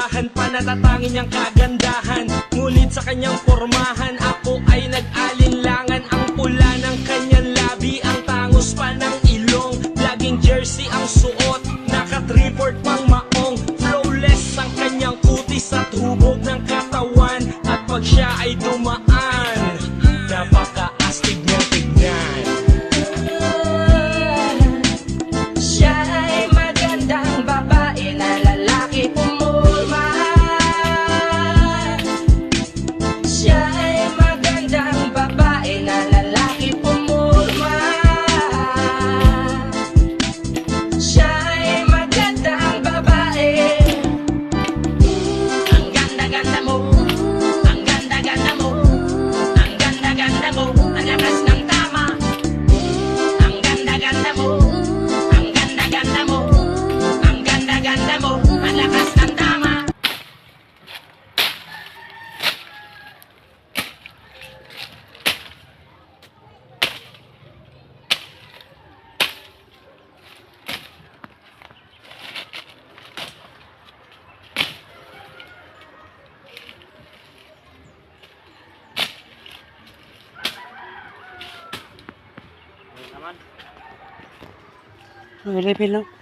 kagandahan pa, natatangin niyang kagandahan. Ngunit sa kanyang pormahan, ako ay nag-alinlangan. Ang pula ng kanyang labi, ang tangos pa ng ilong. Laging jersey ang suot, naka-3-4 pang maong. Flawless ang kanyang kutis at hubog ng katawan. At pag siya ay dumaan, napaka-astig niyang tignan. Siya ay magandang babae na lalaki pumulma. Siya ay magandang babae na lalaki pumulma. Siya ay magandang babae. Ang ganda-ganda mo, ang ganda-ganda mo, ang ganda-ganda mo, ang lakas ng tama. Ang ganda-ganda mo, ang ganda-ganda mo, ang ganda-ganda mo, ang lakas ng tama. Naman. Level lang.